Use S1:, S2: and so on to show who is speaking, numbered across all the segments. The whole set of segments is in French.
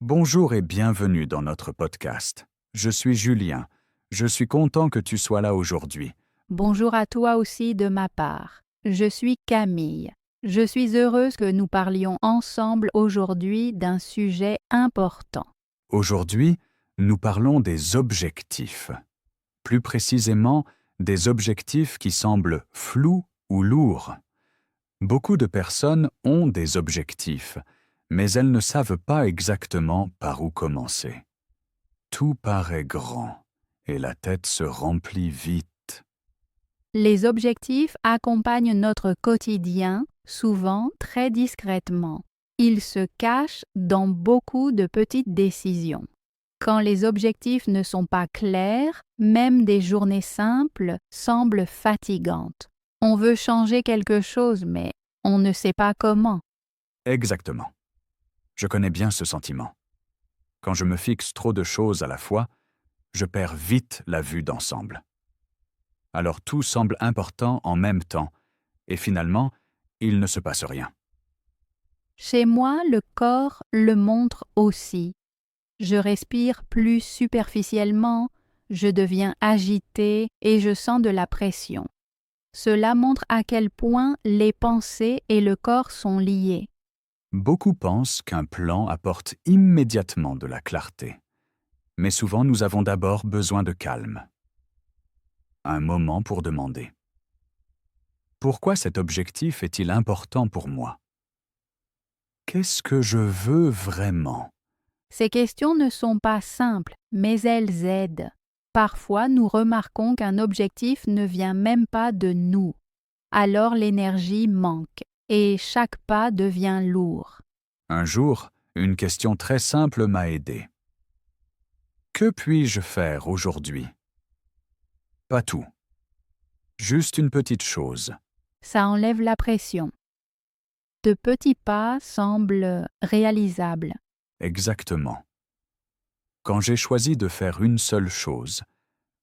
S1: Bonjour et bienvenue dans notre podcast. Je suis Julien. Je suis content que tu sois là aujourd'hui.
S2: Bonjour à toi aussi de ma part. Je suis Camille. Je suis heureuse que nous parlions ensemble aujourd'hui d'un sujet important.
S1: Aujourd'hui, nous parlons des objectifs. Plus précisément, des objectifs qui semblent flous ou lourds. Beaucoup de personnes ont des objectifs, mais elles ne savent pas exactement par où commencer. Tout paraît grand et la tête se remplit vite.
S2: Les objectifs accompagnent notre quotidien, souvent très discrètement. Ils se cachent dans beaucoup de petites décisions. Quand les objectifs ne sont pas clairs, même des journées simples semblent fatigantes. On veut changer quelque chose, mais on ne sait pas comment.
S1: Exactement. Je connais bien ce sentiment. Quand je me fixe trop de choses à la fois, je perds vite la vue d'ensemble. Alors tout semble important en même temps, et finalement, il ne se passe rien.
S2: Chez moi, le corps le montre aussi. Je respire plus superficiellement, je deviens agitée et je sens de la pression. Cela montre à quel point les pensées et le corps sont liés.
S1: Beaucoup pensent qu'un plan apporte immédiatement de la clarté. Mais souvent, nous avons d'abord besoin de calme. Un moment pour demander. Pourquoi cet objectif est-il important pour moi? Qu'est-ce que je veux vraiment?
S2: Ces questions ne sont pas simples, mais elles aident. Parfois, nous remarquons qu'un objectif ne vient même pas de nous. Alors l'énergie manque et chaque pas devient lourd.
S1: Un jour, une question très simple m'a aidé. Que puis-je faire aujourd'hui? Pas tout. Juste une petite chose.
S2: Ça enlève la pression. De petits pas semblent réalisables.
S1: Exactement. Quand j'ai choisi de faire une seule chose,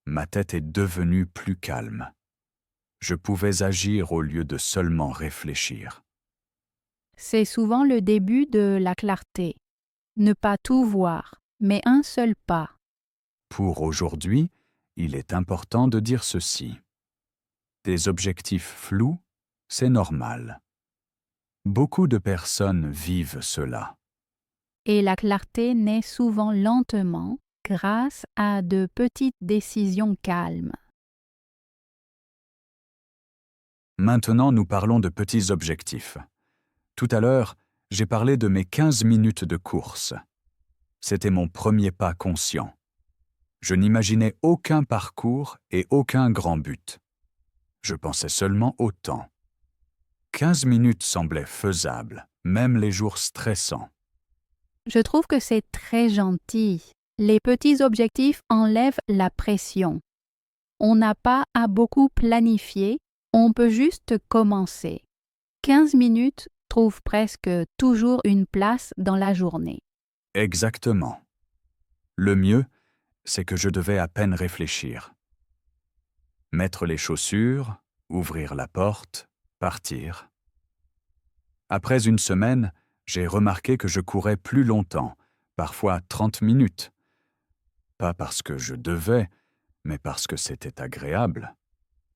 S1: ma tête est devenue plus calme. Je pouvais agir au lieu de seulement réfléchir.
S2: C'est souvent le début de la clarté. Ne pas tout voir, mais un seul pas.
S1: Pour aujourd'hui, il est important de dire ceci. Des objectifs flous, c'est normal. Beaucoup de personnes vivent cela.
S2: Et la clarté naît souvent lentement grâce à de petites décisions calmes.
S1: Maintenant, nous parlons de petits objectifs. Tout à l'heure, j'ai parlé de mes 15 minutes de course. C'était mon premier pas conscient. Je n'imaginais aucun parcours et aucun grand but. Je pensais seulement au temps. 15 minutes semblaient faisables, même les jours stressants.
S2: Je trouve que c'est très gentil. Les petits objectifs enlèvent la pression. On n'a pas à beaucoup planifier, on peut juste commencer. 15 minutes trouvent presque toujours une place dans la journée.
S1: Exactement. Le mieux, c'est que je devais à peine réfléchir. Mettre les chaussures, ouvrir la porte, partir. Après une semaine, j'ai remarqué que je courais plus longtemps, parfois 30 minutes. Pas parce que je devais, mais parce que c'était agréable.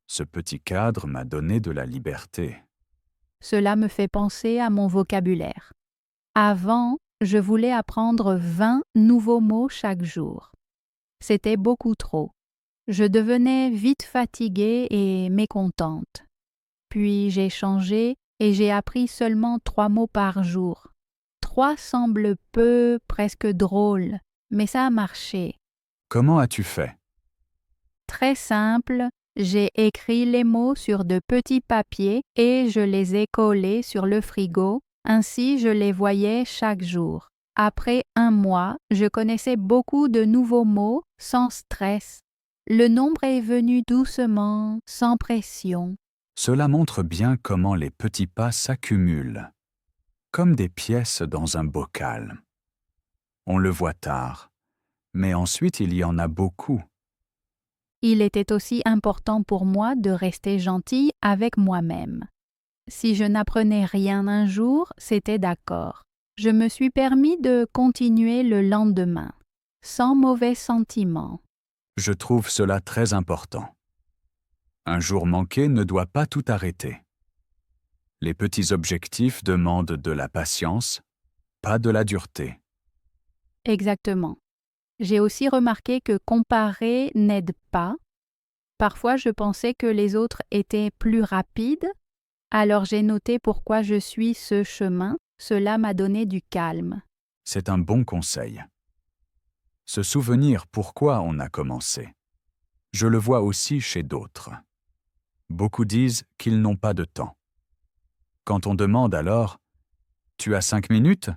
S1: Ce petit cadre m'a donné de la liberté.
S2: Cela me fait penser à mon vocabulaire. Avant, je voulais apprendre 20 nouveaux mots chaque jour. C'était beaucoup trop. Je devenais vite fatiguée et mécontente. Puis j'ai changé et j'ai appris seulement 3 mots par jour. 3 semblent peu, presque drôles, mais ça a marché.
S1: Comment as-tu fait?
S2: Très simple, j'ai écrit les mots sur de petits papiers et je les ai collés sur le frigo, ainsi je les voyais chaque jour. Après 1 mois, je connaissais beaucoup de nouveaux mots sans stress. Le nombre est venu doucement, sans pression.
S1: Cela montre bien comment les petits pas s'accumulent, comme des pièces dans un bocal. On le voit tard, mais ensuite il y en a beaucoup.
S2: Il était aussi important pour moi de rester gentille avec moi-même. Si je n'apprenais rien un jour, c'était d'accord. Je me suis permis de continuer le lendemain, sans mauvais sentiment.
S1: Je trouve cela très important. Un jour manqué ne doit pas tout arrêter. Les petits objectifs demandent de la patience, pas de la dureté.
S2: Exactement. J'ai aussi remarqué que comparer n'aide pas. Parfois, je pensais que les autres étaient plus rapides, alors j'ai noté pourquoi je suis ce chemin. Cela m'a donné du calme.
S1: C'est un bon conseil. Se souvenir pourquoi on a commencé. Je le vois aussi chez d'autres. Beaucoup disent qu'ils n'ont pas de temps. Quand on demande alors « Tu as 5 minutes ?»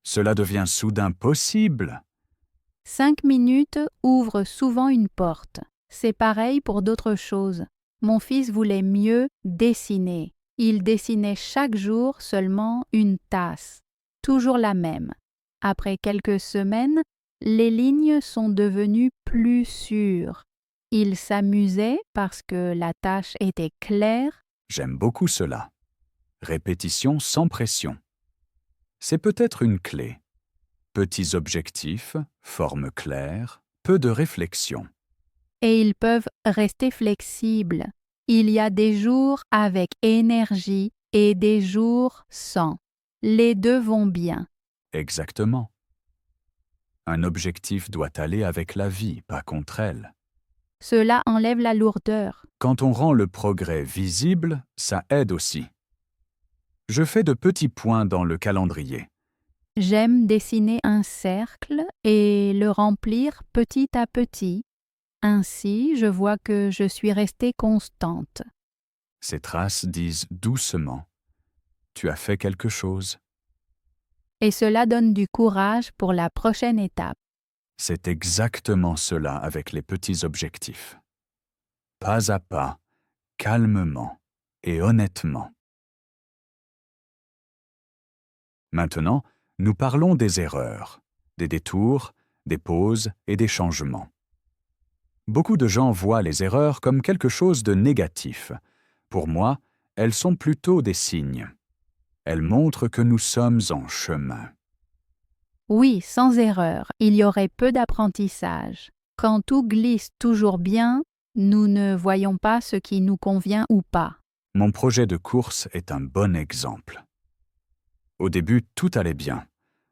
S1: cela devient soudain possible.
S2: 5 minutes ouvrent souvent une porte. C'est pareil pour d'autres choses. Mon fils voulait mieux dessiner. Il dessinait chaque jour seulement une tasse, toujours la même. Après quelques semaines, les lignes sont devenues plus sûres. Il s'amusait parce que la tâche était claire.
S1: J'aime beaucoup cela. Répétition sans pression. C'est peut-être une clé. Petits objectifs, forme claire, peu de réflexion.
S2: Et ils peuvent rester flexibles. Il y a des jours avec énergie et des jours sans. Les deux vont bien.
S1: Exactement. Un objectif doit aller avec la vie, pas contre elle.
S2: Cela enlève la lourdeur.
S1: Quand on rend le progrès visible, ça aide aussi. Je fais de petits points dans le calendrier.
S2: J'aime dessiner un cercle et le remplir petit à petit. Ainsi, je vois que je suis restée constante.
S1: Ces traces disent doucement « Tu as fait quelque chose ».
S2: Et cela donne du courage pour la prochaine étape.
S1: C'est exactement cela avec les petits objectifs. Pas à pas, calmement et honnêtement. Maintenant, nous parlons des erreurs, des détours, des pauses et des changements. Beaucoup de gens voient les erreurs comme quelque chose de négatif. Pour moi, elles sont plutôt des signes. Elles montrent que nous sommes en chemin.
S2: Oui, sans erreur, il y aurait peu d'apprentissage. Quand tout glisse toujours bien, nous ne voyons pas ce qui nous convient ou pas.
S1: Mon projet de course est un bon exemple. Au début, tout allait bien.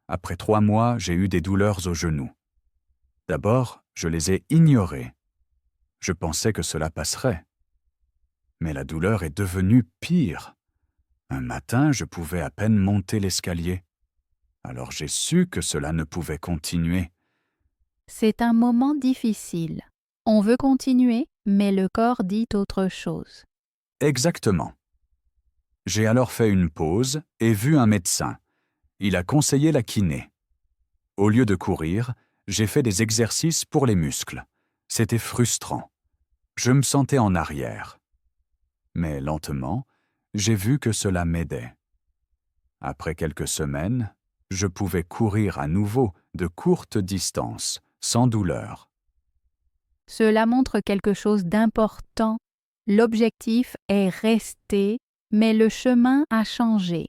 S1: Après 3 mois, j'ai eu des douleurs aux genoux. D'abord, je les ai ignorées. Je pensais que cela passerait. Mais la douleur est devenue pire. Un matin, je pouvais à peine monter l'escalier. Alors j'ai su que cela ne pouvait continuer.
S2: C'est un moment difficile. On veut continuer, mais le corps dit autre chose.
S1: Exactement. J'ai alors fait une pause et vu un médecin. Il a conseillé la kiné. Au lieu de courir, j'ai fait des exercices pour les muscles. C'était frustrant. Je me sentais en arrière. Mais lentement, j'ai vu que cela m'aidait. Après quelques semaines, je pouvais courir à nouveau de courtes distances, sans douleur.
S2: Cela montre quelque chose d'important. L'objectif est resté, mais le chemin a changé.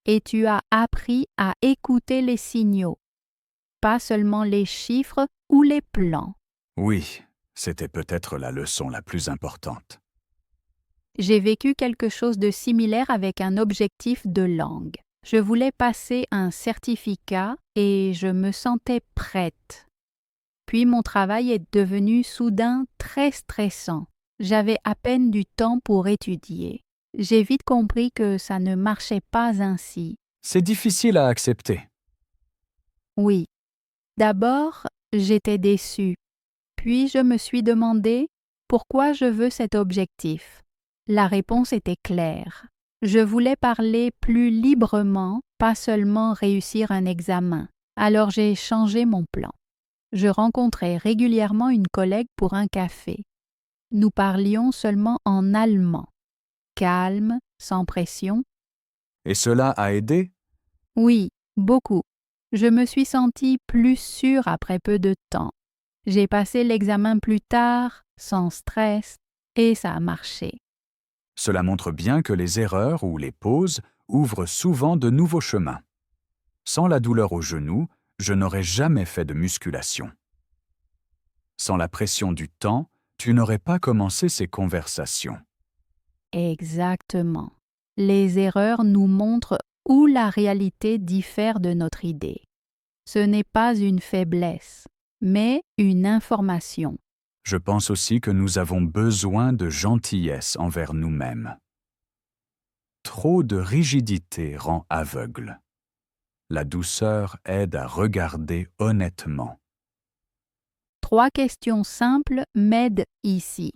S2: Et tu as appris à écouter les signaux, pas seulement les chiffres ou les plans.
S1: Oui, c'était peut-être la leçon la plus importante.
S2: J'ai vécu quelque chose de similaire avec un objectif de langue. Je voulais passer un certificat et je me sentais prête. Puis mon travail est devenu soudain très stressant. J'avais à peine du temps pour étudier. J'ai vite compris que ça ne marchait pas ainsi.
S1: C'est difficile à accepter.
S2: Oui. D'abord, j'étais déçue. Puis je me suis demandé pourquoi je veux cet objectif. La réponse était claire. Je voulais parler plus librement, pas seulement réussir un examen. Alors j'ai changé mon plan. Je rencontrais régulièrement une collègue pour un café. Nous parlions seulement en allemand. Calme, sans pression.
S1: Et cela a aidé?
S2: Oui, beaucoup. Je me suis sentie plus sûre après peu de temps. J'ai passé l'examen plus tard, sans stress, et ça a marché.
S1: Cela montre bien que les erreurs ou les pauses ouvrent souvent de nouveaux chemins. Sans la douleur au genou, je n'aurais jamais fait de musculation. Sans la pression du temps, tu n'aurais pas commencé ces conversations.
S2: Exactement. Les erreurs nous montrent où la réalité diffère de notre idée. Ce n'est pas une faiblesse, mais une information.
S1: Je pense aussi que nous avons besoin de gentillesse envers nous-mêmes. Trop de rigidité rend aveugle. La douceur aide à regarder honnêtement.
S2: 3 questions simples m'aident ici.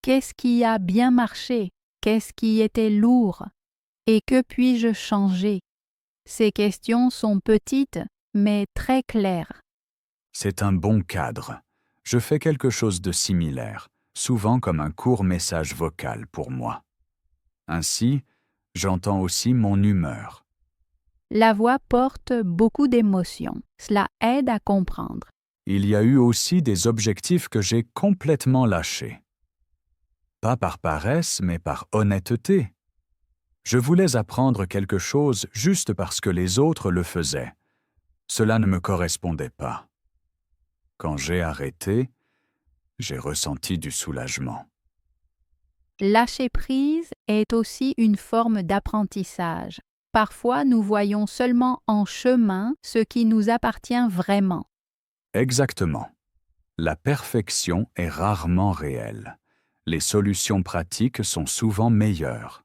S2: Qu'est-ce qui a bien marché? Qu'est-ce qui était lourd? Et que puis-je changer? Ces questions sont petites, mais très claires.
S1: C'est un bon cadre. Je fais quelque chose de similaire, souvent comme un court message vocal pour moi. Ainsi, j'entends aussi mon humeur.
S2: La voix porte beaucoup d'émotions. Cela aide à comprendre.
S1: Il y a eu aussi des objectifs que j'ai complètement lâchés. Pas par paresse, mais par honnêteté. Je voulais apprendre quelque chose juste parce que les autres le faisaient. Cela ne me correspondait pas. Quand j'ai arrêté, j'ai ressenti du soulagement.
S2: Lâcher prise est aussi une forme d'apprentissage. Parfois, nous voyons seulement en chemin ce qui nous appartient vraiment.
S1: Exactement. La perfection est rarement réelle. Les solutions pratiques sont souvent meilleures.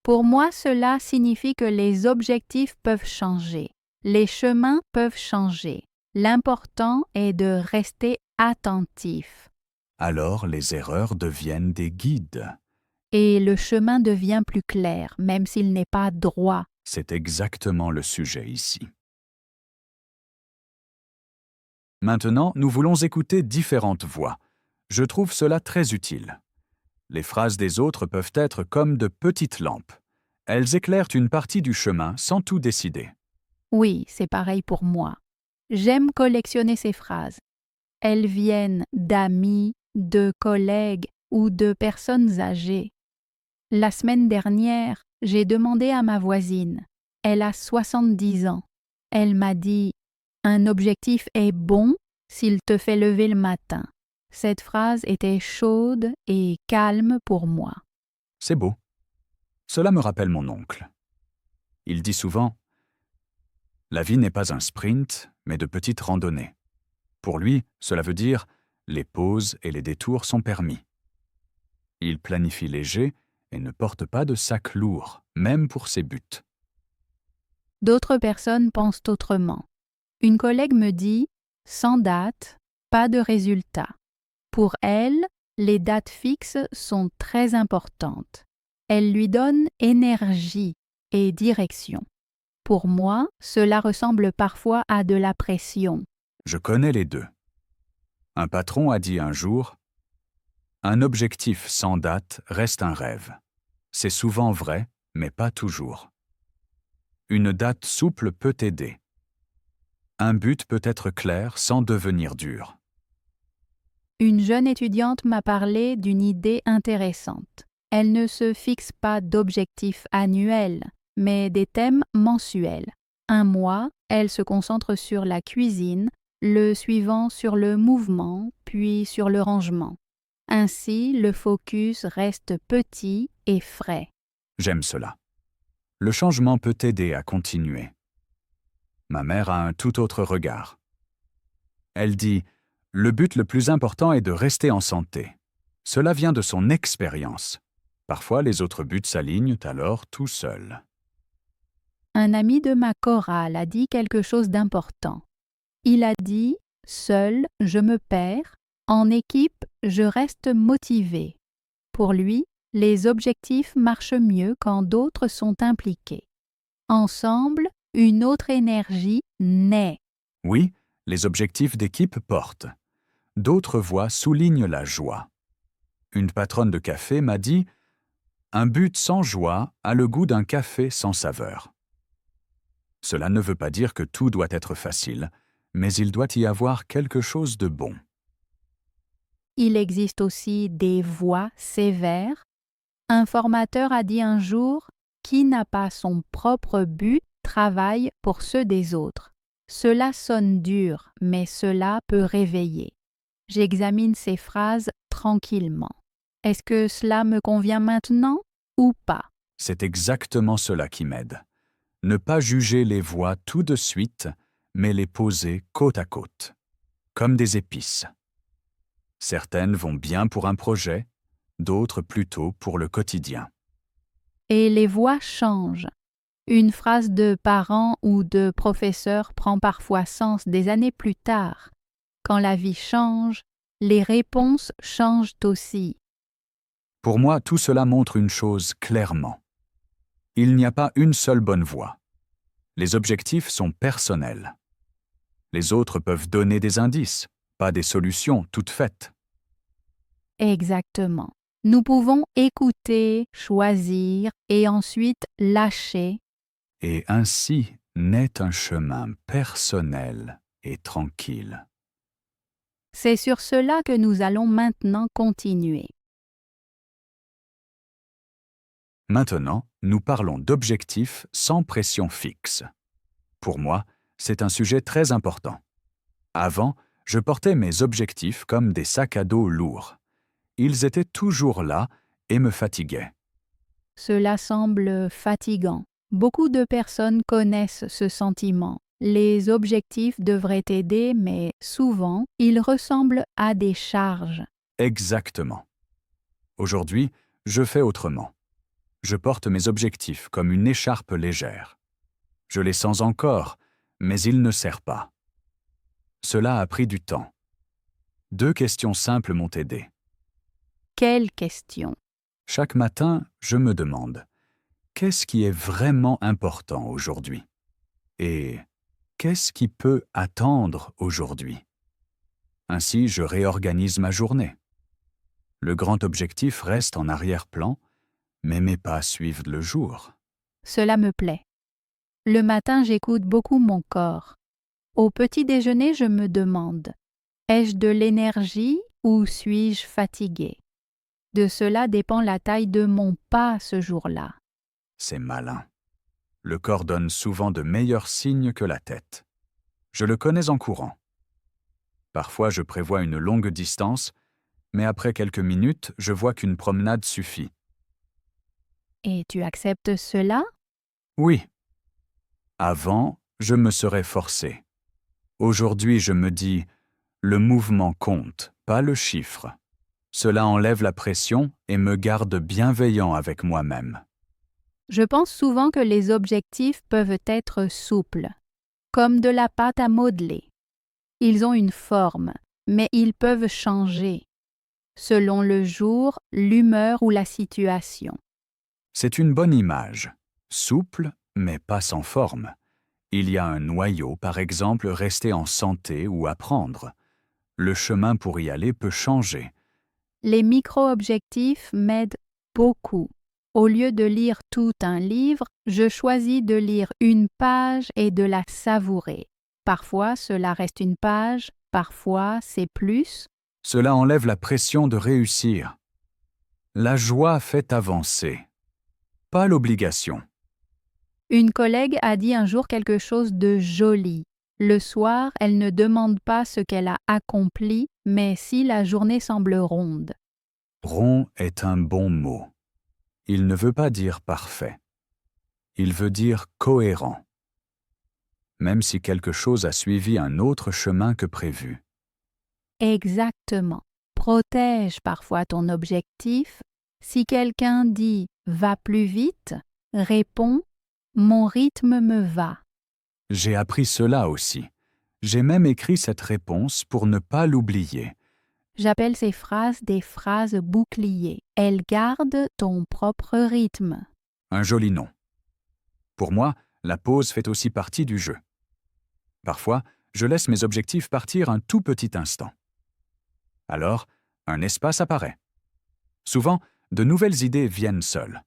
S2: Pour moi, cela signifie que les objectifs peuvent changer. Les chemins peuvent changer. L'important est de rester attentif.
S1: Alors les erreurs deviennent des guides.
S2: Et le chemin devient plus clair, même s'il n'est pas droit.
S1: C'est exactement le sujet ici. Maintenant, nous voulons écouter différentes voix. Je trouve cela très utile. Les phrases des autres peuvent être comme de petites lampes. Elles éclairent une partie du chemin sans tout décider.
S2: Oui, c'est pareil pour moi. J'aime collectionner ces phrases. Elles viennent d'amis, de collègues ou de personnes âgées. La semaine dernière, j'ai demandé à ma voisine. Elle a 70 ans. Elle m'a dit « Un objectif est bon s'il te fait lever le matin ». Cette phrase était chaude et calme pour moi.
S1: C'est beau. Cela me rappelle mon oncle. Il dit souvent « La vie n'est pas un sprint, mais de petites randonnées ». Pour lui, cela veut dire « Les pauses et les détours sont permis ». Il planifie léger et ne porte pas de sac lourd, même pour ses buts.
S2: D'autres personnes pensent autrement. Une collègue me dit « Sans date, pas de résultat ». Pour elle, les dates fixes sont très importantes. Elles lui donnent énergie et direction. Pour moi, cela ressemble parfois à de la pression.
S1: Je connais les deux. Un patron a dit un jour « Un objectif sans date reste un rêve. C'est souvent vrai, mais pas toujours. Une date souple peut aider. Un but peut être clair sans devenir dur. »
S2: Une jeune étudiante m'a parlé d'une idée intéressante. Elle ne se fixe pas d'objectifs annuels, mais des thèmes mensuels. Un mois, elle se concentre sur la cuisine, le suivant sur le mouvement, puis sur le rangement. Ainsi, le focus reste petit et frais.
S1: J'aime cela. Le changement peut aider à continuer. Ma mère a un tout autre regard. Elle dit « Le but le plus important est de rester en santé. » Cela vient de son expérience. Parfois, les autres buts s'alignent alors tout seuls.
S2: Un ami de ma chorale a dit quelque chose d'important. Il a dit « Seul, je me perds. En équipe, je reste motivé. » Pour lui, les objectifs marchent mieux quand d'autres sont impliqués. Ensemble, une autre énergie naît.
S1: Oui, les objectifs d'équipe portent. D'autres voix soulignent la joie. Une patronne de café m'a dit « Un but sans joie a le goût d'un café sans saveur. » Cela ne veut pas dire que tout doit être facile, mais il doit y avoir quelque chose de bon.
S2: Il existe aussi des voix sévères. Un formateur a dit un jour « Qui n'a pas son propre but travaillent pour ceux des autres. Cela sonne dur, mais cela peut réveiller. J'examine ces phrases tranquillement. Est-ce que cela me convient maintenant ou pas?
S1: C'est exactement cela qui m'aide. Ne pas juger les voix tout de suite, mais les poser côte à côte, comme des épices. Certaines vont bien pour un projet, d'autres plutôt pour le quotidien.
S2: Et les voix changent. Une phrase de parent ou de professeur prend parfois sens des années plus tard. Quand la vie change, les réponses changent aussi.
S1: Pour moi, tout cela montre une chose clairement. Il n'y a pas une seule bonne voie. Les objectifs sont personnels. Les autres peuvent donner des indices, pas des solutions toutes faites.
S2: Exactement. Nous pouvons écouter, choisir et ensuite lâcher.
S1: Et ainsi naît un chemin personnel et tranquille.
S2: C'est sur cela que nous allons maintenant continuer.
S1: Maintenant, nous parlons d'objectifs sans pression fixe. Pour moi, c'est un sujet très important. Avant, je portais mes objectifs comme des sacs à dos lourds. Ils étaient toujours là et me fatiguaient.
S2: Cela semble fatigant. Beaucoup de personnes connaissent ce sentiment. Les objectifs devraient aider, mais souvent, ils ressemblent à des charges.
S1: Exactement. Aujourd'hui, je fais autrement. Je porte mes objectifs comme une écharpe légère. Je les sens encore, mais ils ne serrent pas. Cela a pris du temps. 2 questions simples m'ont aidé.
S2: Quelle question?
S1: Chaque matin, je me demande « Qu'est-ce qui est vraiment important aujourd'hui ?» et « Qu'est-ce qui peut attendre aujourd'hui ?» Ainsi, je réorganise ma journée. Le grand objectif reste en arrière-plan, mais mes pas suivent le jour.
S2: Cela me plaît. Le matin, j'écoute beaucoup mon corps. Au petit déjeuner, je me demande, ai-je de l'énergie ou suis-je fatigué? De cela dépend la taille de mon pas ce jour-là.
S1: C'est malin. Le corps donne souvent de meilleurs signes que la tête. Je le connais en courant. Parfois, je prévois une longue distance, mais après quelques minutes, je vois qu'une promenade suffit.
S2: Et tu acceptes cela?
S1: Oui. Avant, je me serais forcé. Aujourd'hui, je me dis « le mouvement compte, pas le chiffre ». Cela enlève la pression et me garde bienveillant avec moi-même.
S2: Je pense souvent que les objectifs peuvent être souples, comme de la pâte à modeler. Ils ont une forme, mais ils peuvent changer, selon le jour, l'humeur ou la situation.
S1: C'est une bonne image, souple, mais pas sans forme. Il y a un noyau, par exemple, rester en santé ou apprendre. Le chemin pour y aller peut changer.
S2: Les micro-objectifs m'aident beaucoup. Au lieu de lire tout un livre, je choisis de lire une page et de la savourer. Parfois, cela reste une page, parfois, c'est plus.
S1: Cela enlève la pression de réussir. La joie fait avancer, pas l'obligation.
S2: Une collègue a dit un jour quelque chose de joli. Le soir, elle ne demande pas ce qu'elle a accompli, mais si la journée semble ronde.
S1: Rond est un bon mot. Il ne veut pas dire parfait. Il veut dire cohérent. Même si quelque chose a suivi un autre chemin que prévu.
S2: Exactement. Protège parfois ton objectif. Si quelqu'un dit « va plus vite », réponds « mon rythme me va ».
S1: J'ai appris cela aussi. J'ai même écrit cette réponse pour ne pas l'oublier.
S2: J'appelle ces phrases des phrases boucliers. Elles gardent ton propre rythme.
S1: Un joli nom. Pour moi, la pause fait aussi partie du jeu. Parfois, je laisse mes objectifs partir un tout petit instant. Alors, un espace apparaît. Souvent, de nouvelles idées viennent seules.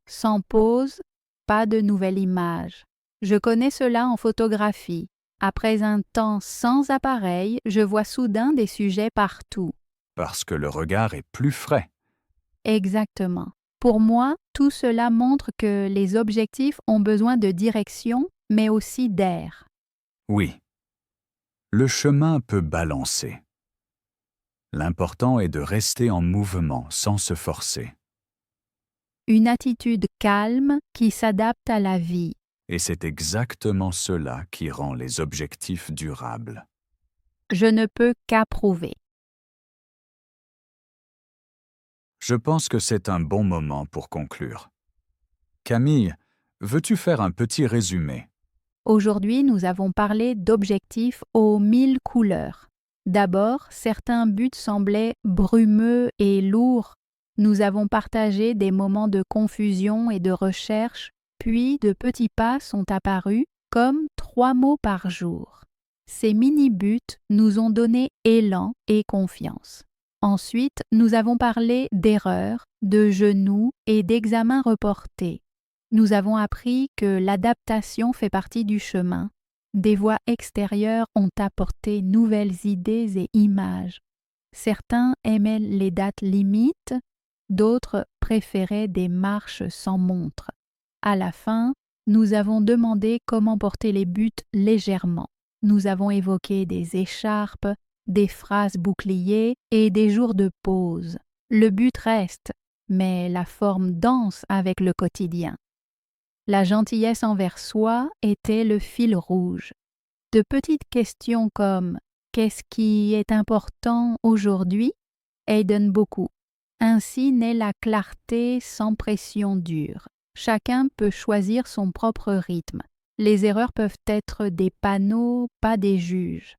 S2: Sans pause, pas de nouvelle image. Je connais cela en photographie. Après un temps sans appareil, je vois soudain des sujets partout.
S1: Parce que le regard est plus frais.
S2: Exactement. Pour moi, tout cela montre que les objectifs ont besoin de direction, mais aussi d'air.
S1: Oui, le chemin peut balancer. L'important est de rester en mouvement sans se forcer.
S2: Une attitude calme qui s'adapte à la vie.
S1: Et c'est exactement cela qui rend les objectifs durables.
S2: Je ne peux qu'approuver.
S1: Je pense que c'est un bon moment pour conclure. Camille, veux-tu faire un petit résumé?
S2: Aujourd'hui, nous avons parlé d'objectifs aux 1000 couleurs. D'abord, certains buts semblaient brumeux et lourds. Nous avons partagé des moments de confusion et de recherche, puis de petits pas sont apparus, comme 3 mots par jour. Ces mini-buts nous ont donné élan et confiance. Ensuite, nous avons parlé d'erreurs, de genoux et d'examens reportés. Nous avons appris que l'adaptation fait partie du chemin. Des voix extérieures ont apporté nouvelles idées et images. Certains aimaient les dates limites, d'autres préféraient des marches sans montre. À la fin, nous avons demandé comment porter les buts légèrement. Nous avons évoqué des écharpes, des phrases boucliers et des jours de pause. Le but reste, mais la forme danse avec le quotidien. La gentillesse envers soi était le fil rouge. De petites questions comme « Qu'est-ce qui est important aujourd'hui ?» aident beaucoup. Ainsi naît la clarté sans pression dure. Chacun peut choisir son propre rythme. Les erreurs peuvent être des panneaux, pas des juges.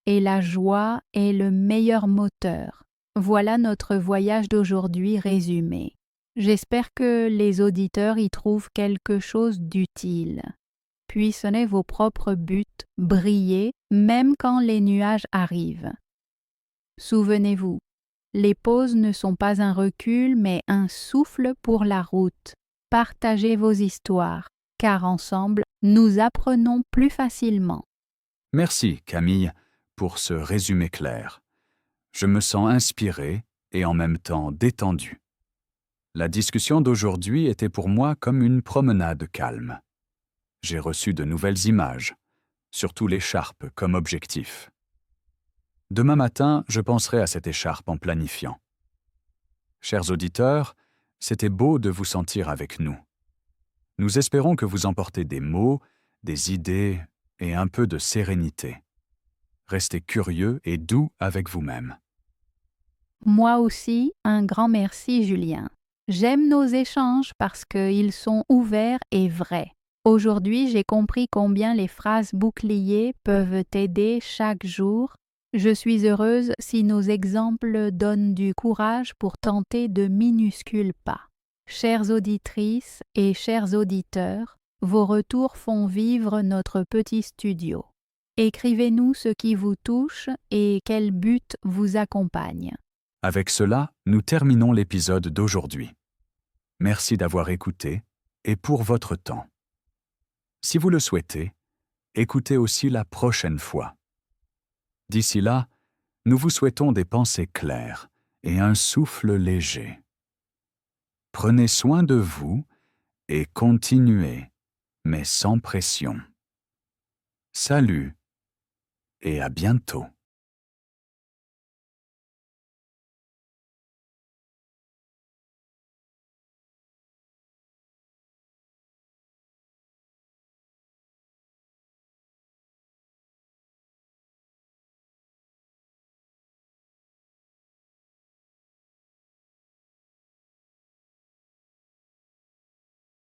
S2: Et la joie est le meilleur moteur. Voilà notre voyage d'aujourd'hui résumé. J'espère que les auditeurs y trouvent quelque chose d'utile. Puissonnez vos propres buts, brillez même quand les nuages arrivent. Souvenez-vous, les pauses ne sont pas un recul mais un souffle pour la route. Partagez vos histoires, car ensemble, nous apprenons plus facilement.
S1: Merci, Camille, pour ce résumé clair. Je me sens inspiré et en même temps détendu. La discussion d'aujourd'hui était pour moi comme une promenade calme. J'ai reçu de nouvelles images, surtout l'écharpe comme objectif. Demain matin, je penserai à cette écharpe en planifiant. Chers auditeurs, c'était beau de vous sentir avec nous. Nous espérons que vous emportez des mots, des idées et un peu de sérénité. Restez curieux et doux avec vous-même.
S2: Moi aussi, un grand merci, Julien. J'aime nos échanges parce qu'ils sont ouverts et vrais. Aujourd'hui, j'ai compris combien les phrases boucliers peuvent aider chaque jour. Je suis heureuse si nos exemples donnent du courage pour tenter de minuscules pas. Chères auditrices et chers auditeurs, vos retours font vivre notre petit studio. Écrivez-nous ce qui vous touche et quel but vous accompagne.
S1: Avec cela, nous terminons l'épisode d'aujourd'hui. Merci d'avoir écouté et pour votre temps. Si vous le souhaitez, écoutez aussi la prochaine fois. D'ici là, nous vous souhaitons des pensées claires et un souffle léger. Prenez soin de vous et continuez, mais sans pression. Salut et à bientôt.